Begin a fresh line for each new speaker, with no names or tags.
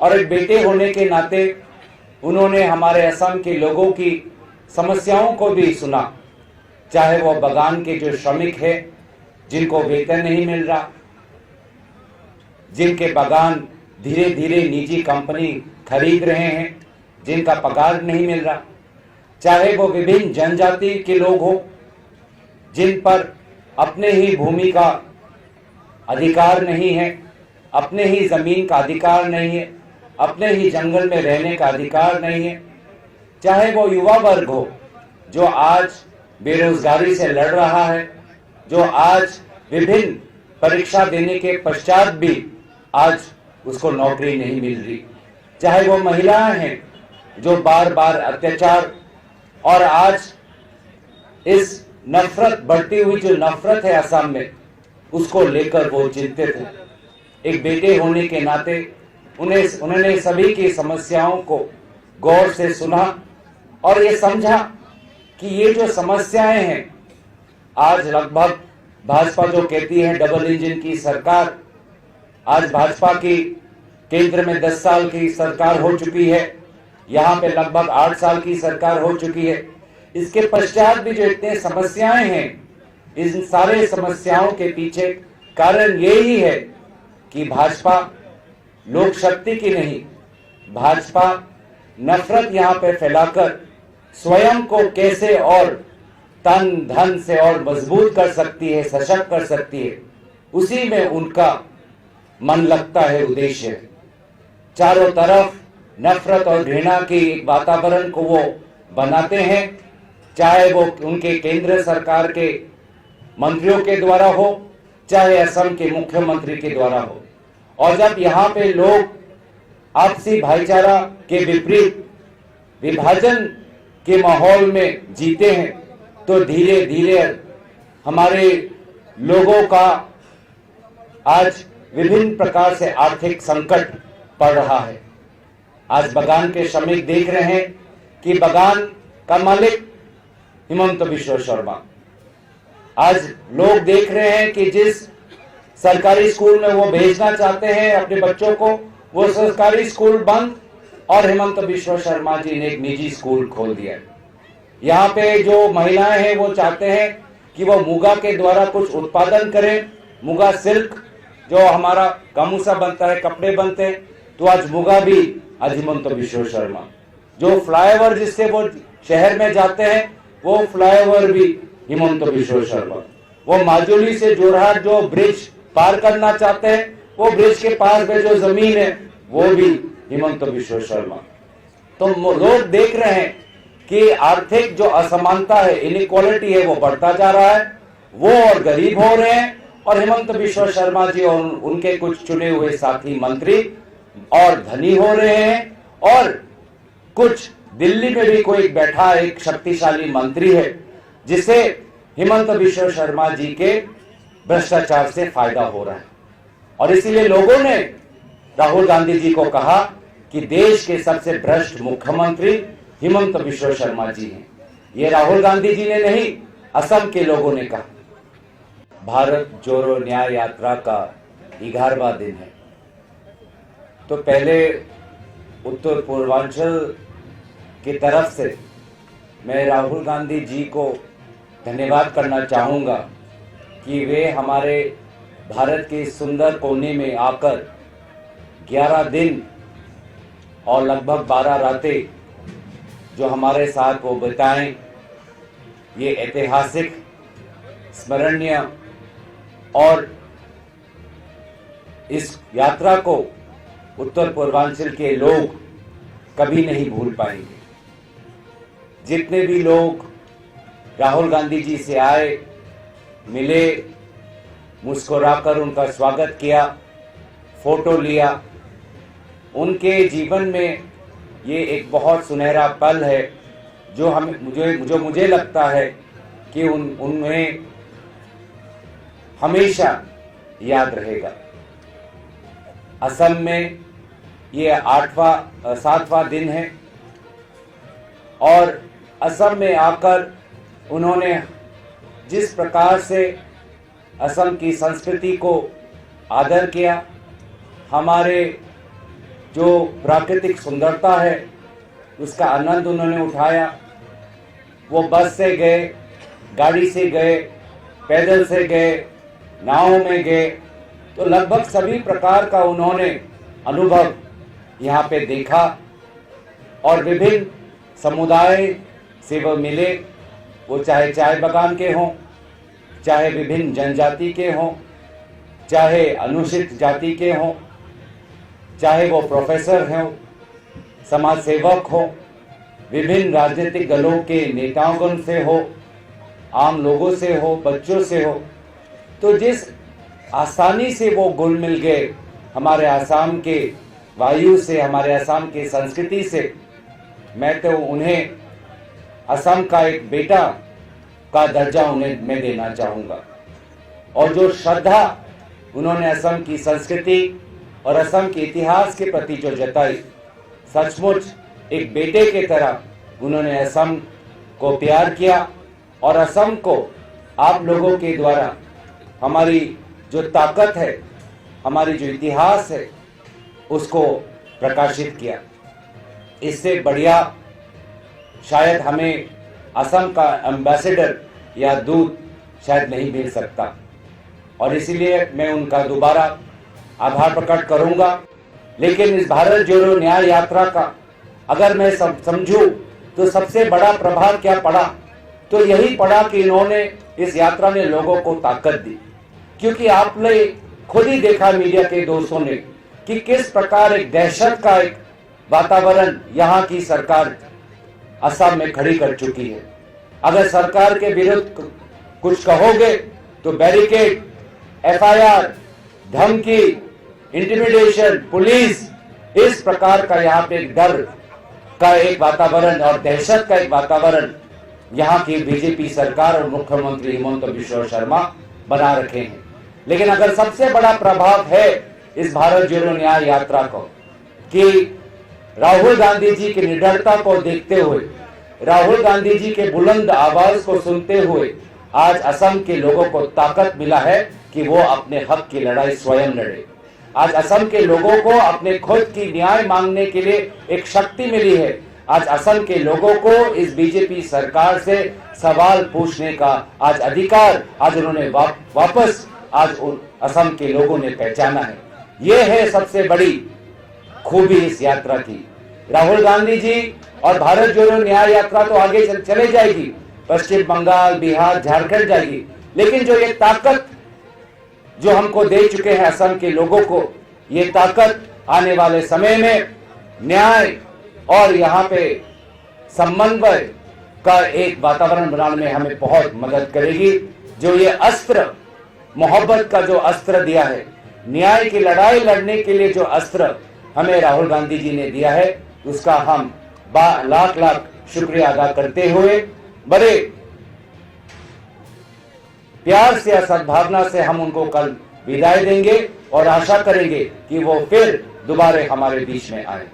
और एक बेटे होने के नाते उन्होंने हमारे असम के लोगों की समस्याओं को भी सुना, चाहे वो बागान के जो श्रमिक है जिनको वेतन नहीं मिल रहा, जिनके बागान धीरे धीरे निजी कंपनी खरीद रहे हैं, जिनका पगार नहीं मिल रहा, चाहे वो विभिन्न जनजाति के लोग हो जिन पर अपने ही भूमि का अधिकार नहीं है, अपने ही जमीन का अधिकार नहीं है, अपने ही जंगल में रहने का अधिकार नहीं है, चाहे वो युवा वर्ग हो जो आज बेरोजगारी से लड़ रहा है, जो आज विभिन्न परीक्षा देने के पश्चात भी आज उसको नौकरी नहीं मिल रही, चाहे वो महिलाएं हैं जो बार बार अत्याचार और आज इस नफरत, बढ़ती हुई जो नफरत है असम में, उसको लेकर वो चिंतित है। एक बेटे होने के नाते उन्होंने सभी की समस्याओं को गौर से सुना और ये समझा कि ये जो समस्याएं हैं, आज लगभग भाजपा जो कहती है डबल इंजन की सरकार, आज भाजपा की केंद्र में 10 साल की सरकार हो चुकी है, यहाँ पे लगभग 8 साल की सरकार हो चुकी है। इसके पश्चात भी जो इतने समस्याएं हैं, इन सारे समस्याओं के पीछे कारण यही है कि भाजपा लोक शक्ति की नहीं, भाजपा नफरत यहाँ पे फैलाकर स्वयं को कैसे और तन धन से और मजबूत कर सकती है, सशक्त कर सकती है, उसी में उनका मन लगता है, उद्देश्य है। चारों तरफ नफरत और घृणा की एक वातावरण को वो बनाते हैं, चाहे वो उनके केंद्र सरकार के मंत्रियों के द्वारा हो, चाहे असम के मुख्यमंत्री के द्वारा हो। और जब यहाँ पे लोग आपसी भाईचारा के विपरीत विभाजन के माहौल में जीते हैं, तो धीरे धीरे हमारे लोगों का आज विभिन्न प्रकार से आर्थिक संकट पड़ रहा है। आज बागान के श्रमिक देख रहे हैं कि बागान का मालिक हिमंत बिश्व शर्मा, आज लोग देख रहे हैं कि जिस सरकारी स्कूल में वो भेजना चाहते हैं अपने बच्चों को, वो सरकारी स्कूल बंद और हिमंत बिश्व शर्मा जी ने एक निजी स्कूल खोल दिया है। यहाँ पे जो महिलाएं हैं वो चाहते हैं कि वो मुगा के द्वारा कुछ उत्पादन करें, मुगा सिल्क जो हमारा गामूसा बनता है, कपड़े बनते हैं, तो आज मुगा भी आज हिमंत बिश्व शर्मा। जो फ्लाईओवर जिससे वो शहर में जाते हैं, वो फ्लाईओवर भी हिमंत बिश्व शर्मा। वो माजुली से जोरहाट जो ब्रिज पार करना चाहते हैं, वो ब्रिज के पास में जो जमीन है वो भी हिमंत बिश्व शर्मा। तो लोग देख रहे हैं कि आर्थिक जो असमानता है, इनइक्वालिटी है, वो बढ़ता जा रहा है, वो और गरीब हो रहे हैं, और हिमंत बिश्व शर्मा जी और उनके कुछ चुने हुए साथी मंत्री और धनी हो रहे हैं, और कुछ दिल्ली में भी कोई बैठा एक शक्तिशाली मंत्री है जिसे हिमंत बिश्व शर्मा जी के भ्रष्टाचार से फायदा हो रहा है। और इसीलिए लोगों ने राहुल गांधी जी को कहा कि देश के सबसे भ्रष्ट मुख्यमंत्री हिमंत बिश्व शर्मा जी हैं। ये राहुल गांधी जी ने नहीं, असम के लोगों ने कहा। भारत जोड़ो न्याय यात्रा का 11वां दिन है, तो पहले उत्तर पूर्वांचल की तरफ से मैं राहुल गांधी जी को धन्यवाद करना चाहूँगा कि वे हमारे भारत के सुंदर कोने में आकर 11 दिन और लगभग 12 रातें जो हमारे साथ वो बिताएं, ये ऐतिहासिक, स्मरणीय, और इस यात्रा को उत्तर पूर्वांचल के लोग कभी नहीं भूल पाएंगे। जितने भी लोग राहुल गांधी जी से आए, मिले, मुस्कुराकर उनका स्वागत किया, फोटो लिया, उनके जीवन में ये एक बहुत सुनहरा पल है जो मुझे लगता है कि उन्हें हमेशा याद रहेगा। असम में ये 7वां दिन है, और असम में आकर उन्होंने जिस प्रकार से असम की संस्कृति को आदर किया, हमारे जो प्राकृतिक सुंदरता है उसका आनंद उन्होंने उठाया। वो बस से गए, गाड़ी से गए, पैदल से गए, नाव में गए, तो लगभग सभी प्रकार का उन्होंने अनुभव यहाँ पे देखा। और विभिन्न समुदाय से वो मिले, वो चाहे चाय बागान के हों, चाहे विभिन्न जनजाति के हों, चाहे अनुसूचित जाति के हों, चाहे वो प्रोफेसर हों, समाज सेवक हो, विभिन्न राजनीतिक दलों के नेतागण से हो, आम लोगों से हो, बच्चों से हो, तो जिस आसानी से वो घुल मिल गए हमारे आसाम के वायु से, हमारे आसाम की संस्कृति से, मैं तो उन्हें असम का एक बेटा का दर्जा उन्हें मैं देना चाहूँगा। और जो श्रद्धा उन्होंने असम की संस्कृति और असम के इतिहास के प्रति जो जताई, सचमुच एक बेटे की तरह उन्होंने असम को प्यार किया। और असम को आप लोगों के द्वारा हमारी जो ताकत है, हमारी जो इतिहास है, उसको प्रकाशित किया। इससे बढ़िया शायद हमें असम का एम्बेसडर या दूत शायद नहीं मिल सकता। और इसीलिए मैं उनका दोबारा आभार प्रकट करूंगा। लेकिन इस भारत जोड़ो न्याय यात्रा का अगर मैं समझूं तो सबसे बड़ा प्रभाव क्या पड़ा, तो यही पड़ा कि इन्होंने, इस यात्रा ने लोगों को ताकत दी। क्योंकि आपने खुद ही देखा मीडिया के दोस्तों ने कि किस प्रकार एक दहशत का एक वातावरण यहाँ की सरकार असम में खड़ी कर चुकी है। अगर सरकार के विरुद्ध कुछ कहोगे तो बैरिकेड, FIR, धमकी, इंटिमिडेशन, पुलिस, इस प्रकार का यहाँ पे डर का एक वातावरण और दहशत का एक वातावरण यहाँ की बीजेपी सरकार और मुख्यमंत्री हिमंत बिश्व शर्मा बना रखे हैं। लेकिन अगर सबसे बड़ा प्रभाव है इस भारत जोड़ो न्याय यात्रा को कि राहुल गांधी जी की निडरता को देखते हुए, राहुल गांधी जी के बुलंद आवाज को सुनते हुए आज असम के लोगों को ताकत मिला है कि वो अपने हक की लड़ाई स्वयं लड़े। आज असम के लोगों को अपने खुद की न्याय मांगने के लिए एक शक्ति मिली है। आज असम के लोगों को इस बीजेपी सरकार से सवाल पूछने का आज अधिकार आज उन्होंने वापस आज असम के लोगों ने पहचाना है। ये है सबसे बड़ी खूबी इस यात्रा की। राहुल गांधी जी और भारत जोड़ो न्याय यात्रा तो आगे चले जाएगी, पश्चिम बंगाल, बिहार, झारखंड जाएगी, लेकिन जो ये ताकत जो हमको दे चुके हैं असम के लोगों को, ये ताकत आने वाले समय में न्याय और यहाँ पे समन्वय का एक वातावरण बनाने में हमें बहुत मदद करेगी। जो ये अस्त्र, मोहब्बत का जो अस्त्र दिया है, न्याय की लड़ाई लड़ने के लिए जो अस्त्र हमें राहुल गांधी जी ने दिया है, उसका हम लाख लाख शुक्रिया अदा करते हुए बड़े प्यार से या सद्भावना से हम उनको कल विदाई देंगे और आशा करेंगे कि वो फिर दोबारा हमारे बीच में आए।